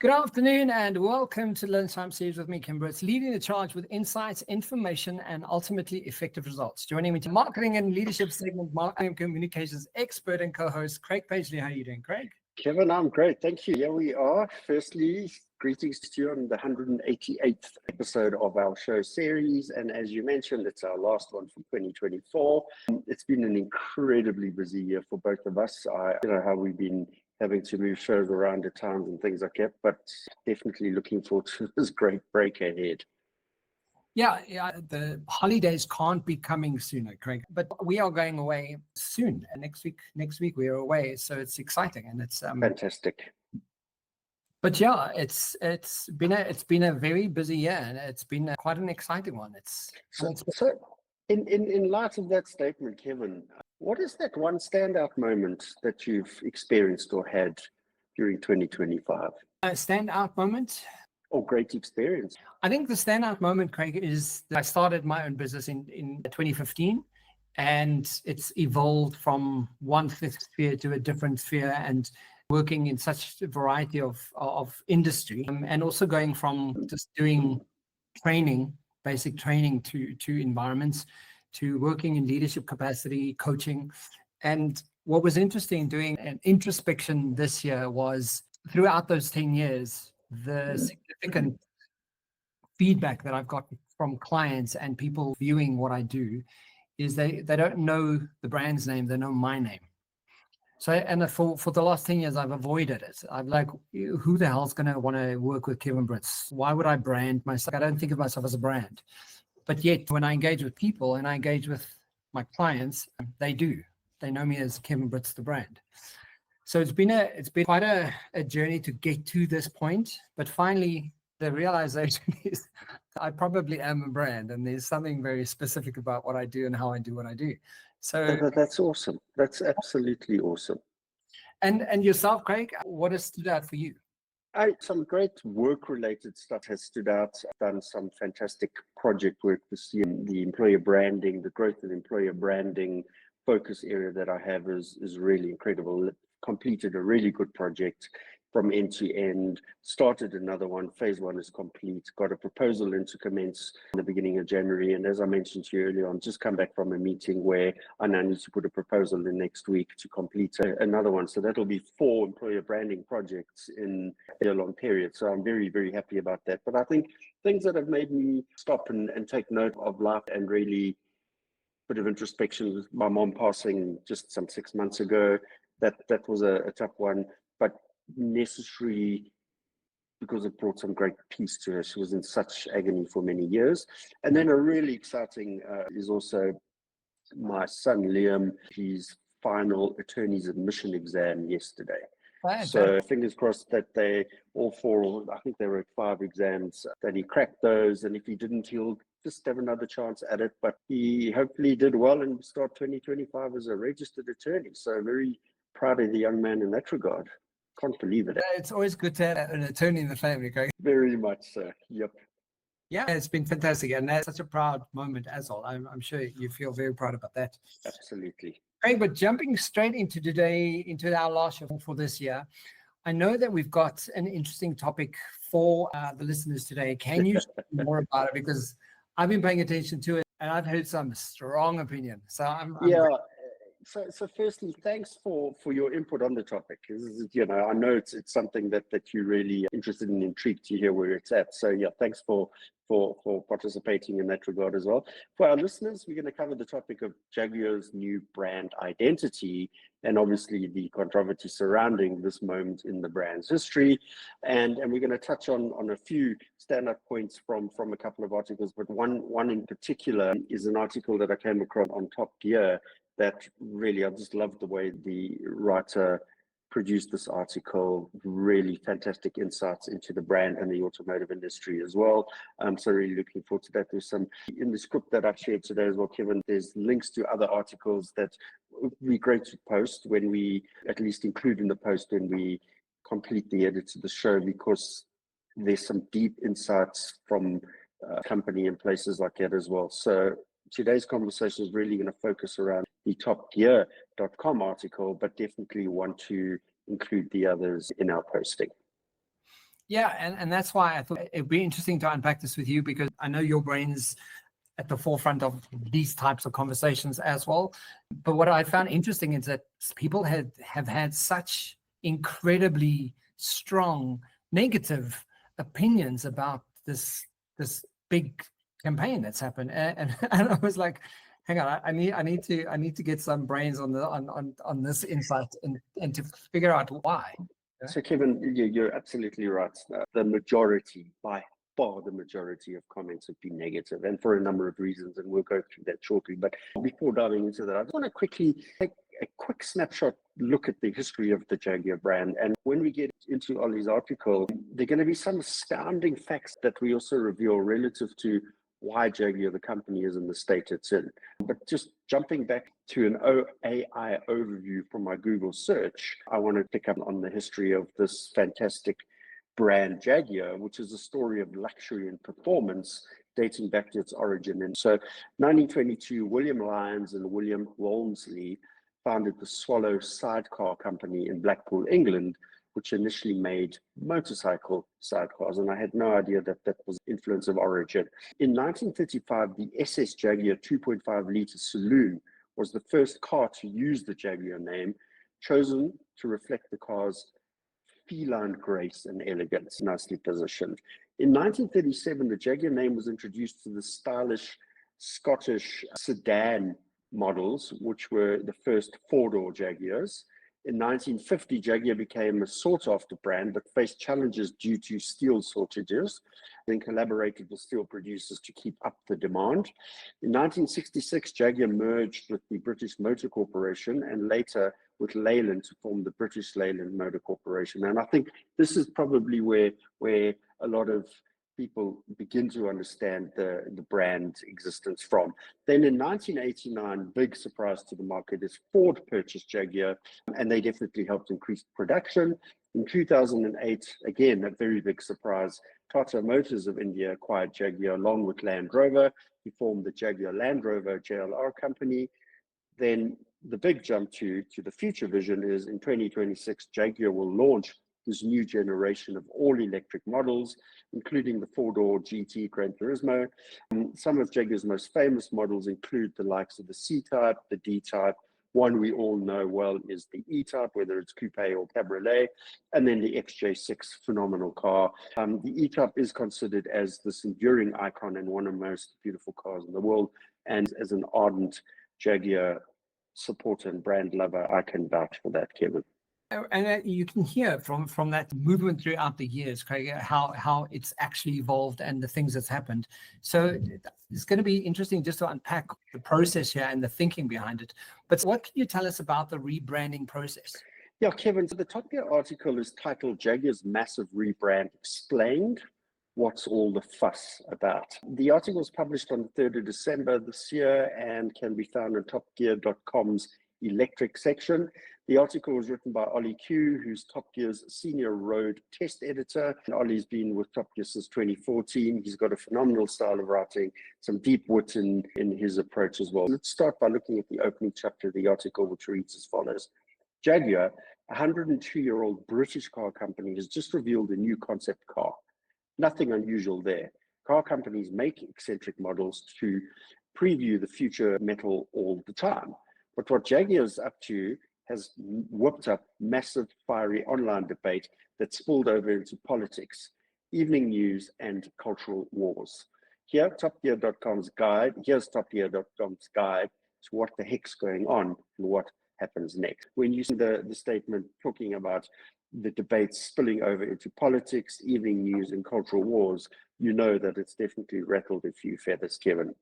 Good afternoon and welcome to the Lunchtime Series with me, Kim Britz, leading the charge with insights, information, and ultimately effective results. Joining me to marketing and leadership segment, marketing and communications expert and co-host, Craig Page-Lee. How are you doing, Craig? Kevin, I'm great. Thank you. Here we are. Firstly, greetings to you on the 188th episode of our show series. And as you mentioned, it's our last one for 2024. It's been an incredibly busy year for both of us. I don't know how we've been having to move shows around at times and things like that, but definitely looking forward to this great break ahead. Yeah, the holidays can't be coming sooner, Craig, but we are going away soon. And next week we are away. So it's exciting and it's fantastic. But yeah, it's been a very busy year and it's been quite an exciting one. So in light of that statement, Kevin, what is that one standout moment that you've experienced or had during 2025? A standout moment? Or great experience? I think the standout moment, Craig, is that I started my own business in 2015 and it's evolved from one sphere to a different sphere and working in such a variety of industry and also going from just doing training, basic training to environments, to working in leadership capacity, coaching. And what was interesting doing an introspection this year was throughout those 10 years, the significant feedback that I've got from clients and people viewing what I do is they don't know the brand's name, they know my name. So, and for the last 10 years, I've avoided it. I'm like, who the hell's going to want to work with Kevin Britz? Why would I brand myself? I don't think of myself as a brand. But yet, when I engage with people and I engage with my clients, they do. They know me as Kevin Britz, the brand. So it's been quite a journey to get to this point. But finally, the realization is I probably am a brand, and there's something very specific about what I do and how I do what I do. So that's awesome. That's absolutely awesome. And yourself, Craig, what has stood out for you? Some great work-related stuff has stood out. I've done some fantastic project work this year. The employer branding, the growth of employer branding focus area that I have is really incredible. Completed a really good project from end to end, started another one. Phase one is complete, got a proposal in to commence in the beginning of January. And as I mentioned to you earlier on, just come back from a meeting where I now need to put a proposal in next week to complete another one. So that'll be 4 employer branding projects in a long period. So I'm very, very happy about that. But I think things that have made me stop and take note of life and really bit of introspection with my mom passing just some 6 months ago, that was a tough one, but necessary because it brought some great peace to her. She was in such agony for many years. And then a really exciting is also my son Liam, his final attorney's admission exam yesterday. So fingers crossed that they all 4, I think there were 5 exams, that he cracked those, and if he didn't, he'll just have another chance at it. But he hopefully did well and start 2025 as a registered attorney. So very proud of the young man in that regard. Can't believe it. It's always good to have an attorney in the family, Craig. Very much so. Yep. Yeah, it's been fantastic. And that's such a proud moment as well. I'm sure you feel very proud about that. Absolutely. Great, but jumping straight into today, into our last show for this year, I know that we've got an interesting topic for the listeners today. Can you share more about it? Because I've been paying attention to it and I've heard some strong opinion. So I'm So firstly, thanks for your input on the topic. I know it's something that you're really interested and intrigued to hear where it's at. So yeah, thanks for participating in that regard as well. For our listeners, we're going to cover the topic of Jaguar's new brand identity and obviously the controversy surrounding this moment in the brand's history. And we're going to touch on a few standout points from a couple of articles, but one in particular is an article that I came across on Top Gear that really, I just loved the way the writer produced this article. Really fantastic insights into the brand and the automotive industry as well. So really looking forward to that. There's some in the script that I've shared today as well, Kevin. There's links to other articles that would be great to post when we, at least include in the post when we complete the edits of the show, because there's some deep insights from company and places like that as well. So today's conversation is really going to focus around the topgear.com article, but definitely want to include the others in our posting. Yeah, and that's why I thought it'd be interesting to unpack this with you, because I know your brain's at the forefront of these types of conversations as well. But what I found interesting is that people have had such incredibly strong negative opinions about this big campaign that's happened, and I was like, hang on, I need to get some brains on this insight and to figure out why. So, Kevin, you're absolutely right. The majority, by far the majority of comments have been negative, and for a number of reasons, and we'll go through that shortly. But before diving into that, I just want to quickly take a quick snapshot look at the history of the Jaguar brand. And when we get into Ollie's article, there are going to be some astounding facts that we also reveal relative to why Jaguar, the company, is in the state it's in. But just jumping back to an AI overview from my Google search, I want to pick up on the history of this fantastic brand Jaguar, which is a story of luxury and performance dating back to its origin. And so 1922, William Lyons and William Walmsley founded the Swallow Sidecar Company in Blackpool, England, which initially made motorcycle sidecars. And I had no idea that that was influence of origin. In 1935, the SS Jaguar 2.5-litre saloon was the first car to use the Jaguar name, chosen to reflect the car's feline grace and elegance, nicely positioned. In 1937, the Jaguar name was introduced to the stylish Scottish sedan models, which were the first four-door Jaguars. In 1950, Jaguar became a sought-after brand, but faced challenges due to steel shortages, then collaborated with steel producers to keep up the demand. In 1966, Jaguar merged with the British Motor Corporation and later with Leyland to form the British Leyland Motor Corporation. And I think this is probably where a lot of people begin to understand the brand existence from. Then in 1989, big surprise to the market, is Ford purchased Jaguar, and they definitely helped increase production. In 2008, again, a very big surprise, Tata Motors of India acquired Jaguar along with Land Rover. He formed the Jaguar Land Rover JLR company. Then the big jump to the future vision is in 2026, Jaguar will launch this new generation of all-electric models, including the four-door GT Gran Turismo. Some of Jaguar's most famous models include the likes of the C-Type, the D-Type. One we all know well is the E-Type, whether it's coupe or cabriolet, and then the XJ6, phenomenal car. The E-Type is considered as this enduring icon and one of the most beautiful cars in the world. And as an ardent Jaguar supporter and brand lover, I can vouch for that, Kevin. And you can hear from that movement throughout the years, Craig, how it's actually evolved and the things that's happened. So it's going to be interesting just to unpack the process here and the thinking behind it. But what can you tell us about the rebranding process? Yeah, Kevin, so the Top Gear article is titled Jaguar's Massive Rebrand Explained. What's all the fuss about? The article was published on the 3rd of December this year and can be found on topgear.com's electric section. The article was written by Ollie Q, who's Top Gear's senior road test editor. And Ollie's been with Top Gear since 2014. He's got a phenomenal style of writing, some deep wit in his approach as well. Let's start by looking at the opening chapter of the article, which reads as follows. Jaguar, a 102-year-old British car company, has just revealed a new concept car. Nothing unusual there. Car companies make eccentric models to preview the future metal all the time. But what Jaguar is up to has whipped up massive, fiery online debate that spilled over into politics, evening news, and cultural wars. Here's TopGear.com's guide to what the heck's going on and what happens next. When you see the statement talking about the debates spilling over into politics, evening news, and cultural wars, you know that it's definitely rattled a few feathers, Kevin.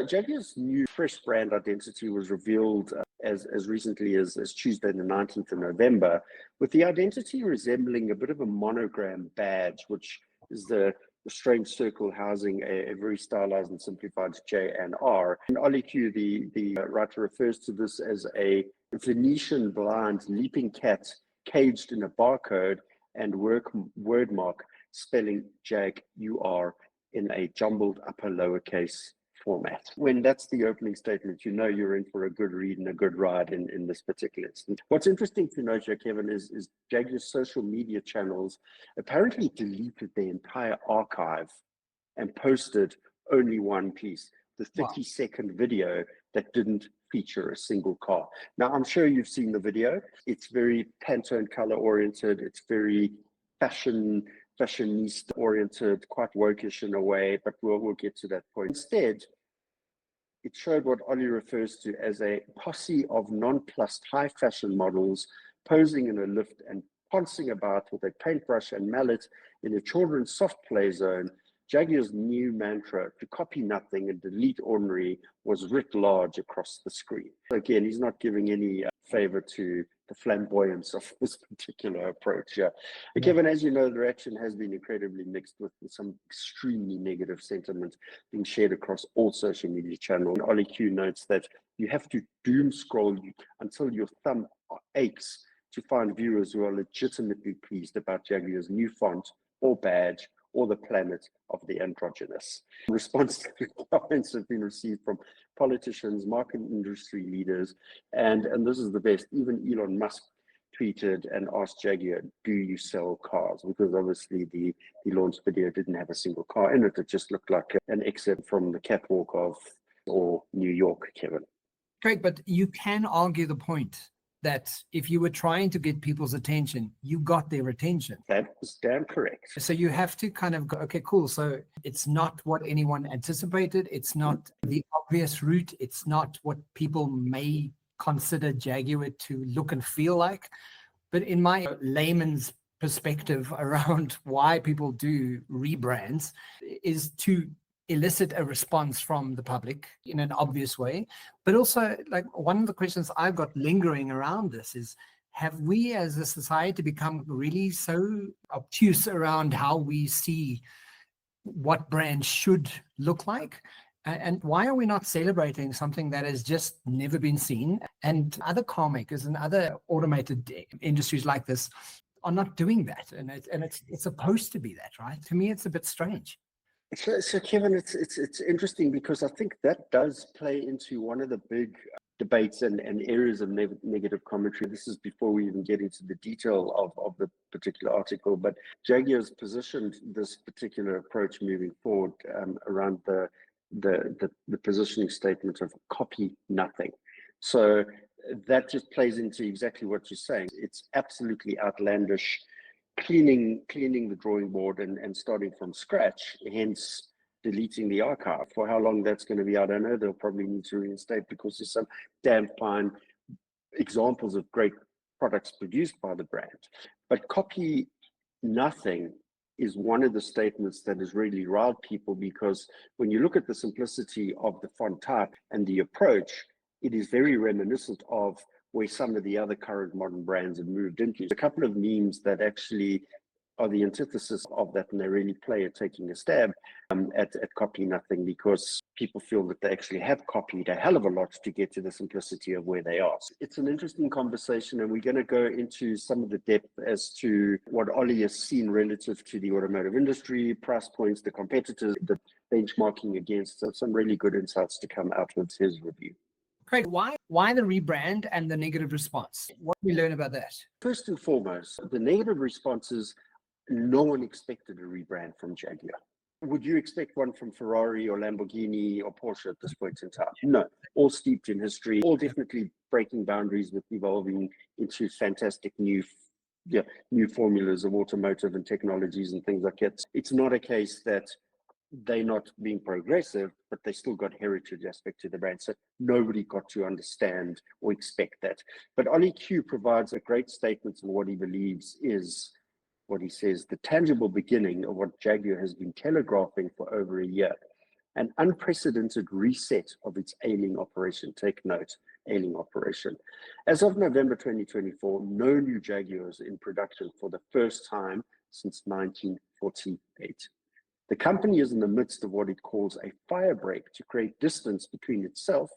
Jaguar's new fresh brand identity was revealed as recently as Tuesday, the 19th of November, with the identity resembling a bit of a monogram badge, which is the strange circle housing a very stylized and simplified J and R. And Ollie Q, the writer, refers to this as a Venetian blind leaping cat caged in a barcode and word mark spelling Jag-U-R in a jumbled upper lowercase format. When that's the opening statement, you know you're in for a good read and a good ride in this particular instance. What's interesting to note here, Kevin, is Jaguar's social media channels apparently deleted their entire archive and posted only one piece, the 30-second video that didn't feature a single car. Now, I'm sure you've seen the video. It's very Pantone color oriented. It's very fashionista oriented, quite wokish in a way, but we'll get to that point. Instead, it showed what Ollie refers to as a posse of nonplussed high fashion models posing in a lift and pouncing about with a paintbrush and mallet in a children's soft play zone. Jaguar's new mantra, to copy nothing and delete ordinary, was writ large across the screen. Again, he's not giving any favor to the flamboyance of this particular approach. Yeah. Kevin, as you know, the reaction has been incredibly mixed, with some extremely negative sentiment being shared across all social media channels. And Ollie Q notes that you have to doom scroll until your thumb aches to find viewers who are legitimately pleased about Jaguar's new font or badge or the planet of the androgynous. Response to the comments have been received from politicians, market industry leaders, and this is the best, even Elon Musk tweeted and asked Jaguar, do you sell cars? Because obviously the launch video didn't have a single car in it. It just looked like an excerpt from the catwalk of New York, Kevin. Craig, but you can argue the point that if you were trying to get people's attention, you got their attention. That is damn correct. So you have to kind of go, okay, cool. So it's not what anyone anticipated. It's not the obvious route. It's not what people may consider Jaguar to look and feel like. But in my layman's perspective around why people do rebrands is to elicit a response from the public in an obvious way. But also, like, one of the questions I've got lingering around this is, have we as a society become really so obtuse around how we see what brands should look like? And why are we not celebrating something that has just never been seen? And other car makers and other automated industries like this are not doing that. And it's supposed to be that, right? To me, it's a bit strange. So Kevin, it's interesting because I think that does play into one of the big debates and areas of negative commentary. This is before we even get into the detail of the particular article, but Jaguar's positioned this particular approach moving forward around the positioning statement of copy nothing. So that just plays into exactly what you're saying. It's absolutely outlandish. Cleaning the drawing board and starting from scratch, hence deleting the archive. For how long that's going to be, I don't know. They'll probably need to reinstate, because there's some damn fine examples of great products produced by the brand. But copy nothing is one of the statements that has really riled people, because when you look at the simplicity of the font type and the approach, it is very reminiscent of where some of the other current modern brands have moved into. A couple of memes that actually are the antithesis of that, and they really play at taking a stab at copy nothing, because people feel that they actually have copied a hell of a lot to get to the simplicity of where they are. So it's an interesting conversation, and we're going to go into some of the depth as to what Ollie has seen relative to the automotive industry, price points, the competitors, the benchmarking against. So some really good insights to come out of his review. Craig, why the rebrand and the negative response? What did we learn about that? First and foremost, the negative responses, no one expected a rebrand from Jaguar. Would you expect one from Ferrari or Lamborghini or Porsche at this point in time? No, all steeped in history, all definitely breaking boundaries with evolving into fantastic new formulas of automotive and technologies and things like that. It's not a case that they're not being progressive, but they still got heritage aspect to the brand. So nobody got to understand or expect that. But Ollie Q provides a great statement on what he believes is what he says, the tangible beginning of what Jaguar has been telegraphing for over a year, an unprecedented reset of its ailing operation. Take note, ailing operation. As of November 2024, no new Jaguars in production for the first time since 1948. The company is in the midst of what it calls a fire break to create distance between itself,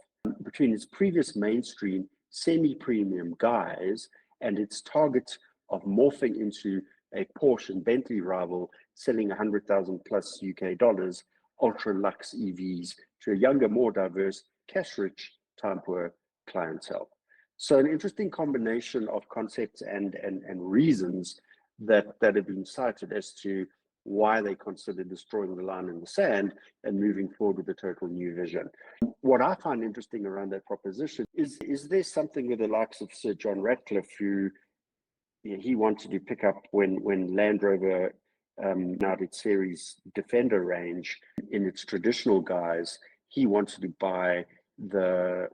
between its previous mainstream semi-premium guise and its target of morphing into a Porsche and Bentley rival, selling 100,000 plus UK dollars, ultra luxe EVs to a younger, more diverse, cash-rich, time-poor clientele. So an interesting combination of concepts and reasons that have been cited as to why they consider destroying the line in the sand and moving forward with a total new vision. What I find interesting around that proposition is there something with the likes of Sir John Ratcliffe, who he wanted to pick up when Land Rover out its series Defender range in its traditional guise. He wanted to buy the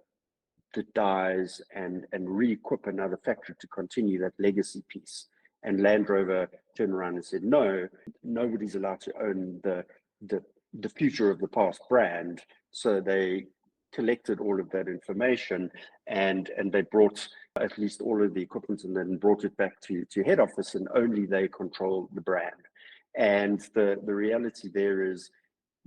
dies and re-equip another factory to continue that legacy piece. And Land Rover turned around and said, no, nobody's allowed to own the future of the past brand. So they collected all of that information and they brought at least all of the equipment and then brought it back to head office, and only they control the brand. And the reality there is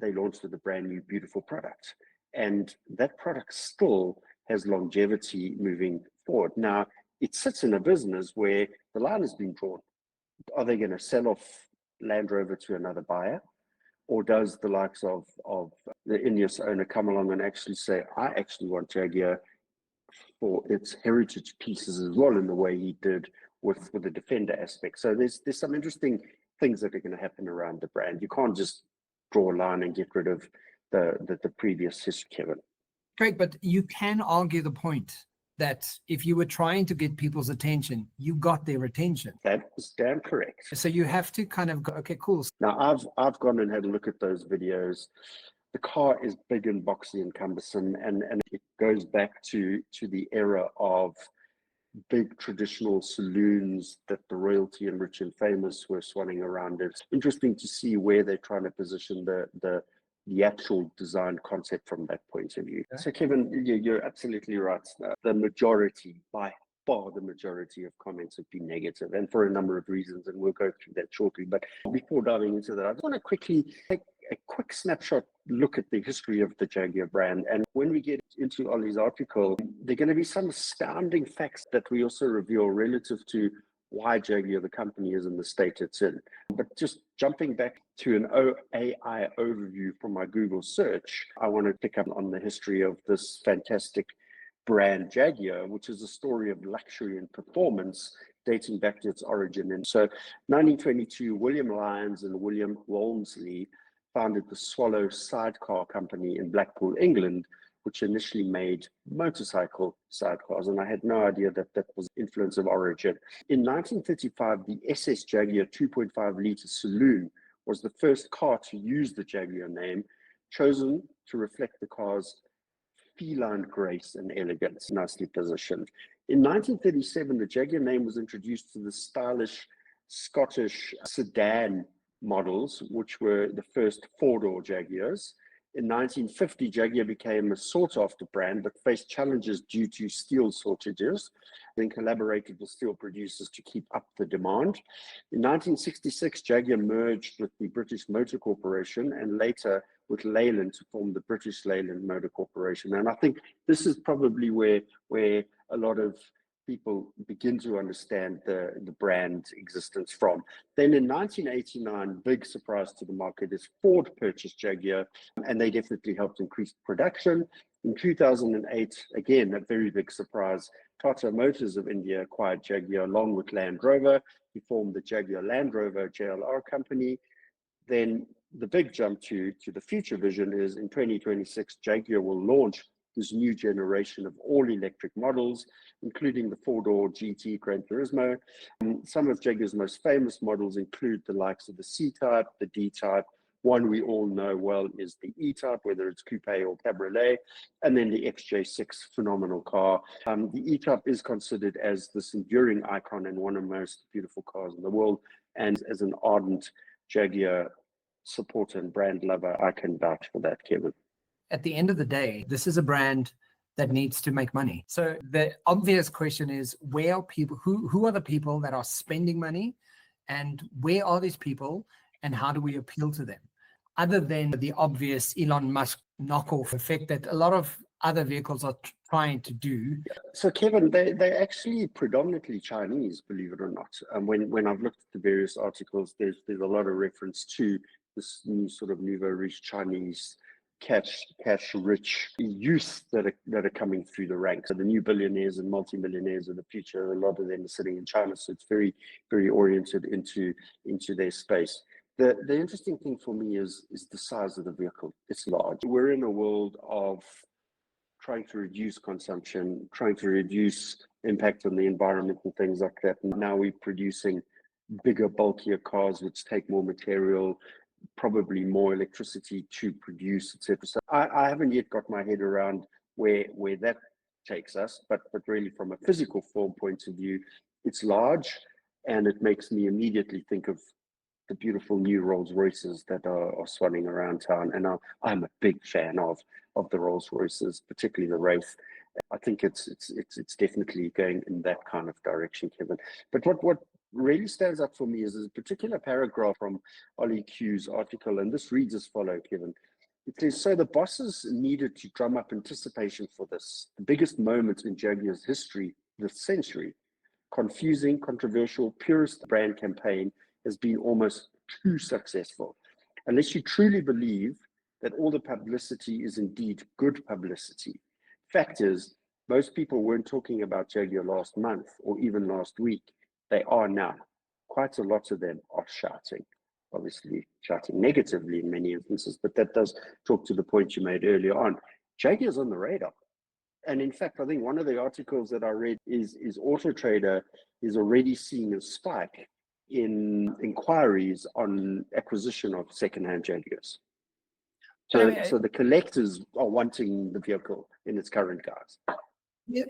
they launched with a brand new, beautiful product. And that product still has longevity moving forward. Now, it sits in a business where the line has been drawn. Are they going to sell off Land Rover to another buyer? Or does the likes of the Ineos owner come along and actually say, I actually want Jaguar for its heritage pieces as well, in the way he did with the Defender aspect? So there's some interesting things that are going to happen around the brand. You can't just draw a line and get rid of the previous history, Kevin. Great, but you can argue the point that if you were trying to get people's attention, you got their attention. That is damn correct. So you have to kind of go, okay, cool. Now, I've gone and had a look at those videos. The car is big and boxy and cumbersome, and it goes back to the era of big traditional saloons that the royalty and rich and famous were swanning around. It's interesting to see where they're trying to position the actual design concept from that point of view. Okay. So Kevin, you're absolutely right. The majority, by far the majority of comments have been negative, and for a number of reasons, and we'll go through that shortly. But before diving into that, I just want to quickly take a quick snapshot look at the history of the Jaguar brand. And when we get into Ollie's article, there are going to be some astounding facts that we also reveal relative to why Jaguar, the company, is in the state it's in. But just jumping back to an AI overview from my Google search, I want to pick up on the history of this fantastic brand Jaguar, which is a story of luxury and performance dating back to its origin. And so 1922, William Lyons and William Walmsley founded the Swallow Sidecar Company in Blackpool, England, which initially made motorcycle sidecars. And I had no idea that that was influence of origin. In 1935, the SS Jaguar 2.5-litre saloon was the first car to use the Jaguar name, chosen to reflect the car's feline grace and elegance, nicely positioned. In 1937, the Jaguar name was introduced to the stylish Scottish sedan models, which were the first four-door Jaguars. In 1950, Jaguar became a sought-after brand, but faced challenges due to steel shortages, then collaborated with steel producers to keep up the demand. In 1966, Jaguar merged with the British Motor Corporation and later with Leyland to form the British Leyland Motor Corporation. And I think this is probably where a lot of people begin to understand the brand existence from. Then in 1989, big surprise to the market, is Ford purchased Jaguar, and they definitely helped increase production. In 2008, again, a very big surprise, Tata Motors of India acquired Jaguar along with Land Rover. He formed the Jaguar Land Rover JLR company. Then the big jump to the future vision is in 2026, Jaguar will launch this new generation of all-electric models, including the four-door GT Gran Turismo. Some of Jaguar's most famous models include the likes of the C-Type, the D-Type. One we all know well is the E-Type, whether it's coupe or cabriolet, and then the XJ6, phenomenal car. The E-Type is considered as this enduring icon and one of the most beautiful cars in the world. And as an ardent Jaguar supporter and brand lover, I can vouch for that, Kevin. At the end of the day, this is a brand that needs to make money. So the obvious question is, where are people, who are the people that are spending money, and where are these people, and how do we appeal to them? Other than the obvious Elon Musk knockoff effect that a lot of other vehicles are trying to do. So Kevin, they're actually predominantly Chinese, believe it or not. When I've looked at the various articles, there's a lot of reference to this new sort of nouveau riche Chinese cash rich youth that are coming through the ranks. So the new billionaires and multimillionaires of the future, a lot of them are sitting in China, so it's very, very oriented into their space. The interesting thing for me is the size of the vehicle. It's large. We're in a world of trying to reduce consumption, trying to reduce impact on the environment and things like that. And now we're producing bigger, bulkier cars which take more material, probably more electricity to produce, etc. So I haven't yet got my head around where that takes us, but really from a physical form point of view, it's large, and it makes me immediately think of the beautiful new Rolls Royces that are swanning around town. And I'm a big fan of the Rolls Royces, particularly the Wraith. I think it's definitely going in that kind of direction, Kevin. But what really stands out for me is a particular paragraph from Ollie Q's article, and this reads as follows, Kevin. It says, so the bosses needed to drum up anticipation for this, the biggest moment in Jaguar's history this century. Confusing, controversial, purist brand campaign has been almost too successful. Unless you truly believe that all the publicity is indeed good publicity. Fact is, most people weren't talking about Jaguar last month or even last week. They are now. Quite a lot of them are shouting, obviously shouting negatively in many instances, but that does talk to the point you made earlier on. Jaguar's on the radar. And in fact, I think one of the articles that I read is Auto Trader is already seeing a spike in inquiries on acquisition of secondhand Jaguars. So the collectors are wanting the vehicle in its current guise. Yeah,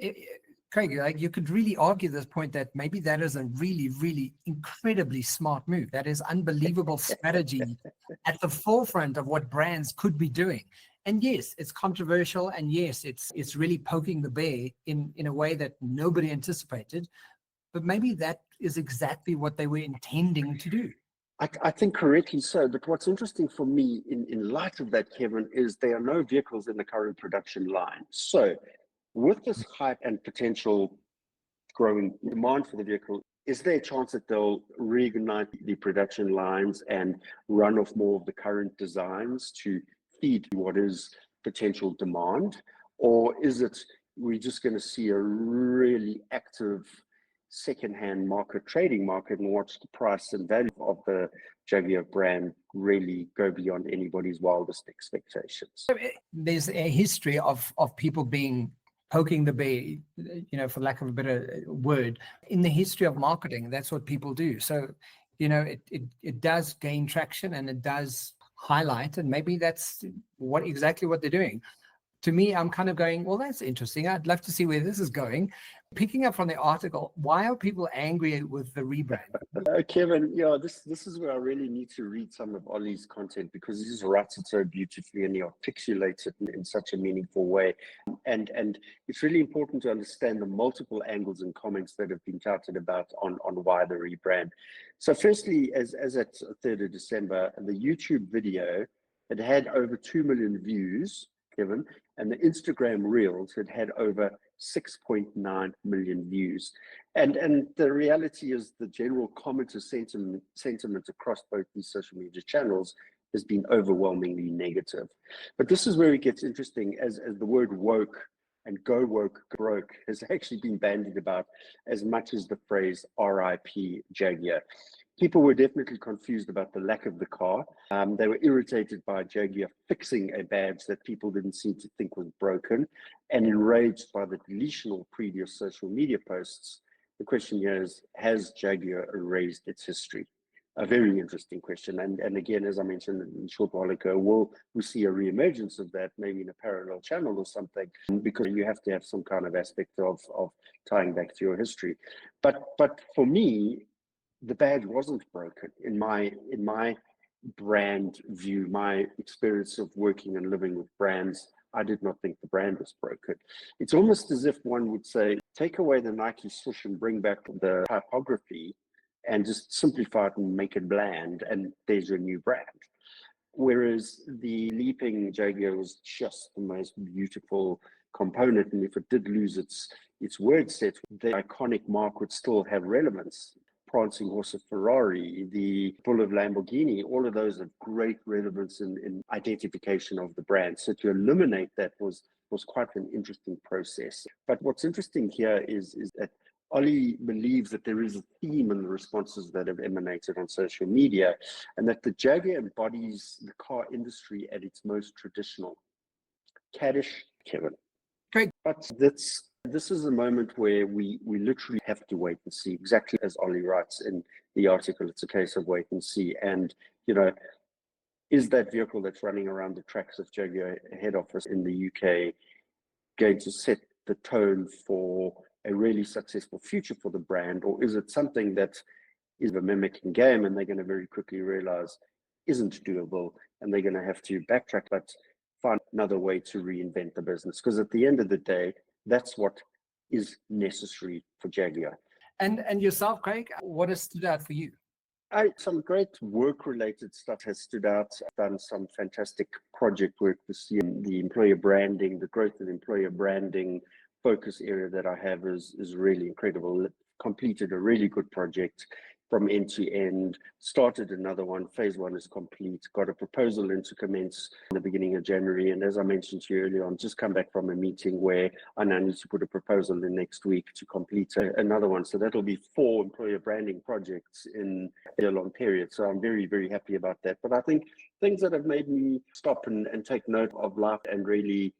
Craig, like you could really argue this point that maybe that is a really, really incredibly smart move. That is unbelievable strategy at the forefront of what brands could be doing. And yes, it's controversial, and yes, it's really poking the bear in a way that nobody anticipated. But maybe that is exactly what they were intending to do. I think correctly so. But what's interesting for me in light of that, Kevin, is there are no vehicles in the current production line. So with this hype and potential growing demand for the vehicle, is there a chance that they'll reignite the production lines and run off more of the current designs to feed what is potential demand? Or is it we're just going to see a really active second-hand market, trading market, and watch the price and value of the Jaguar brand really go beyond anybody's wildest expectations? There's a history of people poking the bear, for lack of a better word. In the history of marketing, that's what people do. So, it does gain traction, and it does highlight, and maybe that's exactly what they're doing. To me, I'm kind of going, well, that's interesting. I'd love to see where this is going. Picking up from the article, why are people angry with the rebrand? Kevin, this is where I really need to read some of Ollie's content, because he writes it so beautifully and he articulates it in such a meaningful way. And it's really important to understand the multiple angles and comments that have been touted about on why the rebrand. So firstly, as at 3rd of December, the YouTube video had over 2 million views, Kevin, and the Instagram Reels had over 6.9 million views. And the reality is the general commenter sentiment across both these social media channels has been overwhelmingly negative. But this is where it gets interesting, as the word woke and go woke broke has actually been bandied about as much as the phrase RIP Jaguar. People were definitely confused about the lack of the car. They were irritated by Jaguar fixing a badge that people didn't seem to think was broken, and enraged by the deletion of previous social media posts. The question here is, has Jaguar erased its history? A very interesting question. And again, as I mentioned a short while ago, will we see a reemergence of that, maybe in a parallel channel or something, because you have to have some kind of aspect of tying back to your history. But for me, the badge wasn't broken in my brand view, my experience of working and living with brands. I did not think the brand was broken. It's almost as if one would say, take away the Nike swoosh and bring back the typography and just simplify it and make it bland, and there's your new brand. Whereas the leaping Jaguar was just the most beautiful component, and if it did lose its word set, the iconic mark would still have relevance. prancing horse of Ferrari, the bull of Lamborghini, all of those have great relevance in identification of the brand. So to eliminate that was quite an interesting process. But what's interesting here is that Ollie believes that there is a theme in the responses that have emanated on social media, and that the Jaguar embodies the car industry at its most traditional. Caddish, Kevin. Craig. But this is a moment where we literally have to wait and see, exactly as Ollie writes in the article. It's a case of wait and see. And, is that vehicle that's running around the tracks of Jaguar head office in the UK going to set the tone for a really successful future for the brand? Or is it something that is a mimicking game and they're going to very quickly realize isn't doable and they're going to have to backtrack, but find another way to reinvent the business? Because at the end of the day, that's what is necessary for Jaguar. And yourself, Craig, what has stood out for you? Some great work-related stuff has stood out. I've done some fantastic project work this year. The employer branding, the growth of employer branding focus area that I have is really incredible. Completed a really good project from end to end, started another one. Phase one is complete, got a proposal in to commence in the beginning of January. And as I mentioned to you earlier on, just come back from a meeting where I now need to put a proposal in next week to complete another one. So that'll be 4 employer branding projects in a long period. So I'm very, very happy about that. But I think things that have made me stop and take note of life and really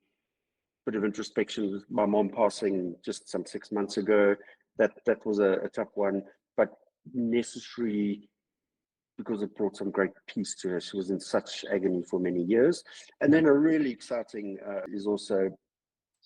bit of introspection with my mom passing just some 6 months ago, that was a tough one, but necessary because it brought some great peace to her. She was in such agony for many years. And then a really exciting is also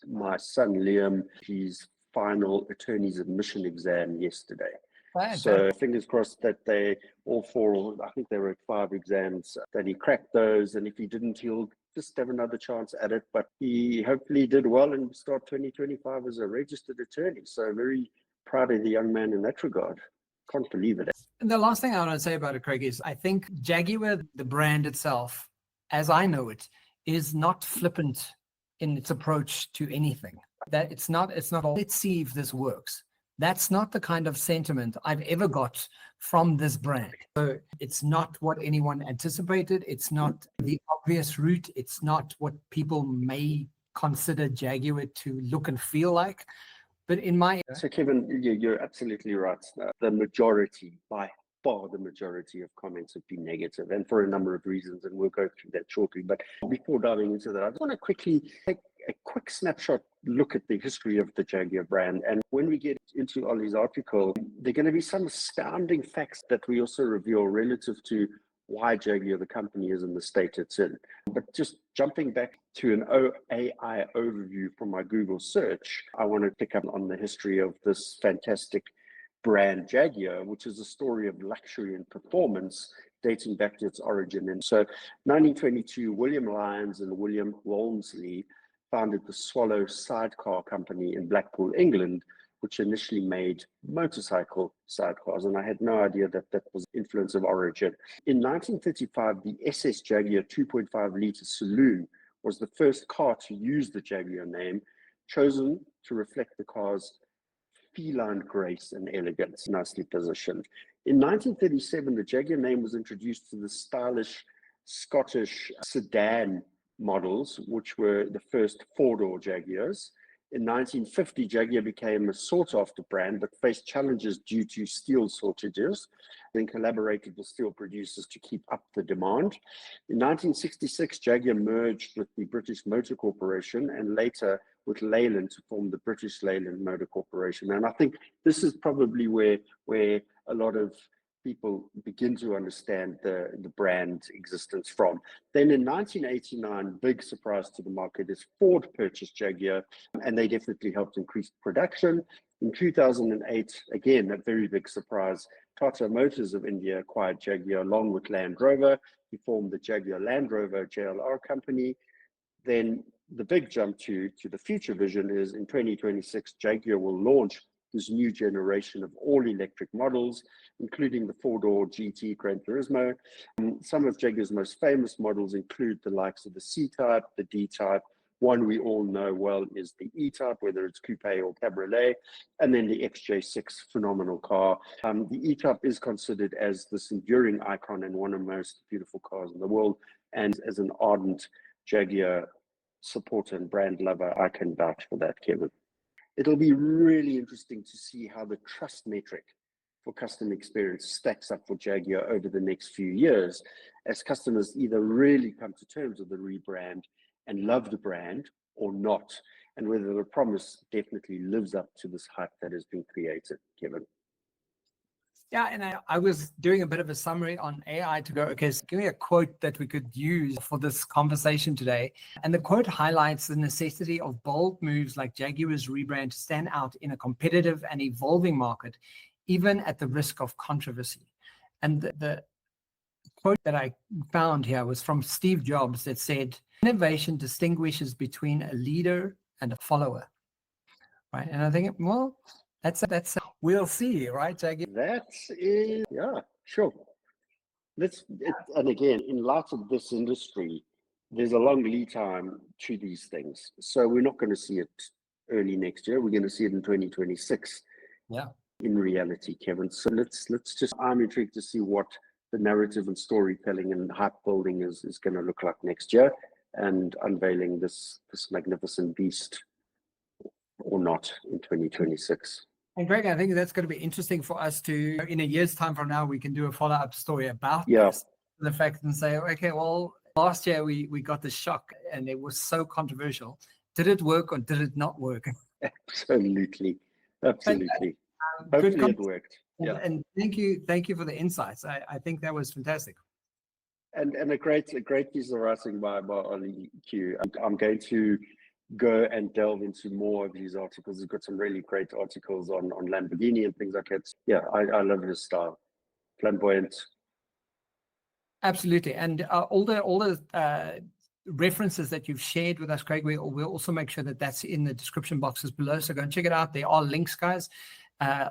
my son Liam, his final attorney's admission exam yesterday. Right. So fingers crossed that they all 4, I think there were 5 exams, that he cracked those, and if he didn't, he'll just have another chance at it. But he hopefully did well and start 2025 as a registered attorney. So very proud of the young man in that regard. Can't believe it. And the last thing I want to say about it, Craig, is I think Jaguar, the brand itself, as I know it, is not flippant in its approach to anything. That it's not all, let's see if this works. That's not the kind of sentiment I've ever got from this brand. So it's not what anyone anticipated. It's not the obvious route. It's not what people may consider Jaguar to look and feel like. But in my... So Kevin, you're absolutely right. The majority, by far the majority of comments have been negative, and for a number of reasons, and we'll go through that shortly. But before diving into that, I just want to quickly take a quick snapshot look at the history of the Jaguar brand. And when we get into Ollie's article, there are going to be some astounding facts that we also reveal relative to why Jaguar, the company, is in the state it's in. But just jumping back to an AI overview from my Google search, I want to pick up on the history of this fantastic brand Jaguar, which is a story of luxury and performance dating back to its origin. And so 1922, William Lyons and William Walmsley founded the Swallow Sidecar Company in Blackpool, England, which initially made motorcycle sidecars. And I had no idea that that was influence of origin. In 1935, the SS Jaguar 2.5-litre saloon was the first car to use the Jaguar name, chosen to reflect the car's feline grace and elegance, nicely positioned. In 1937, the Jaguar name was introduced to the stylish Scottish sedan models, which were the first 4-door Jaguars. In 1950, Jaguar became a sought-after brand, but faced challenges due to steel shortages, then collaborated with steel producers to keep up the demand. In 1966, Jaguar merged with the British Motor Corporation and later with Leyland to form the British Leyland Motor Corporation. And I think this is probably where a lot of people begin to understand the brand existence from. Then in 1989, big surprise to the market, is Ford purchased Jaguar, and they definitely helped increase production. In 2008, again, a very big surprise, Tata Motors of India acquired Jaguar along with Land Rover. He formed the Jaguar Land Rover JLR company. Then the big jump to the future vision is in 2026, Jaguar will launch this new generation of all-electric models, including the 4-door GT Gran Turismo. Some of Jaguar's most famous models include the likes of the C-Type, the D-Type, One we all know well is the E-Type, whether it's coupe or cabriolet, and then the XJ6, phenomenal car. The E-Type is considered as this enduring icon and one of the most beautiful cars in the world. And as an ardent Jaguar supporter and brand lover, I can vouch for that, Kevin. It'll be really interesting to see how the trust metric for customer experience stacks up for Jaguar over the next few years, as customers either really come to terms with the rebrand and love the brand or not, and whether the promise definitely lives up to this hype that has been created, Kevin. Yeah, and I was doing a bit of a summary on AI to go, okay, so give me a quote that we could use for this conversation today. And the quote highlights the necessity of bold moves like Jaguar's rebrand to stand out in a competitive and evolving market, even at the risk of controversy. And the quote that I found here was from Steve Jobs that said, innovation distinguishes between a leader and a follower, right? And I think, well, that's we'll see, right, Jaguar? That is, yeah, sure. And again, in light of this industry, there's a long lead time to these things. So we're not going to see it early next year. We're going to see it in 2026. Yeah. In reality, Kevin. So I'm intrigued to see what the narrative and storytelling and hype building is going to look like next year, and unveiling this magnificent beast or not in 2026. And Greg, I think that's going to be interesting for us to, in a year's time from now, we can do a follow-up story about this, the fact, and say, okay, well, last year we got the shock and it was so controversial. Did it work or did it not work? Absolutely. Hopefully it worked. Yeah. And thank you for the insights. I think that was fantastic. And a great piece of writing by Ollie Q. I'm going to go and delve into more of these articles. He's got some really great articles on Lamborghini and things like that. Yeah, I love his style. Flamboyant. Absolutely. And all the references that you've shared with us, Craig, we'll also make sure that that's in the description boxes below. So go and check it out. There are links, guys,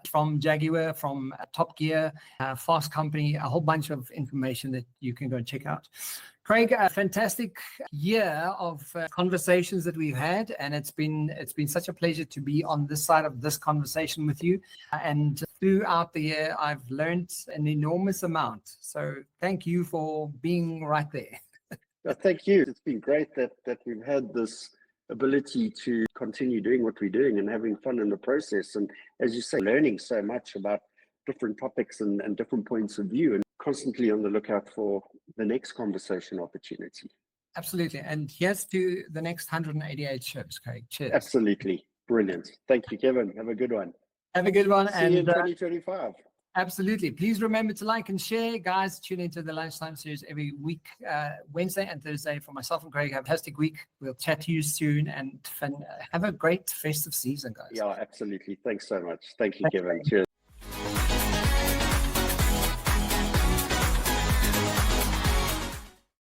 from Jaguar, from Top Gear, Fast Company, a whole bunch of information that you can go and check out. Craig, a fantastic year of conversations that we've had, and it's been such a pleasure to be on this side of this conversation with you. And throughout the year, I've learned an enormous amount. So thank you for being right there. Thank you. It's been great that we've had this ability to continue doing what we're doing and having fun in the process. And as you say, learning so much about different topics and different points of view, and constantly on the lookout for the next conversation opportunity. Absolutely. And here's to the next 188 shows, Craig. Cheers. Absolutely. Brilliant. Thank you, Kevin. Have a good one. Have a good one. See you in 2025. Absolutely. Please remember to like and share. Guys, tune into the Lunchtime Series every week, Wednesday and Thursday. For myself and Craig, have a fantastic week. We'll chat to you soon, and have a great festive season, guys. Yeah, absolutely. Thanks so much. Thank you, Kevin. Cheers.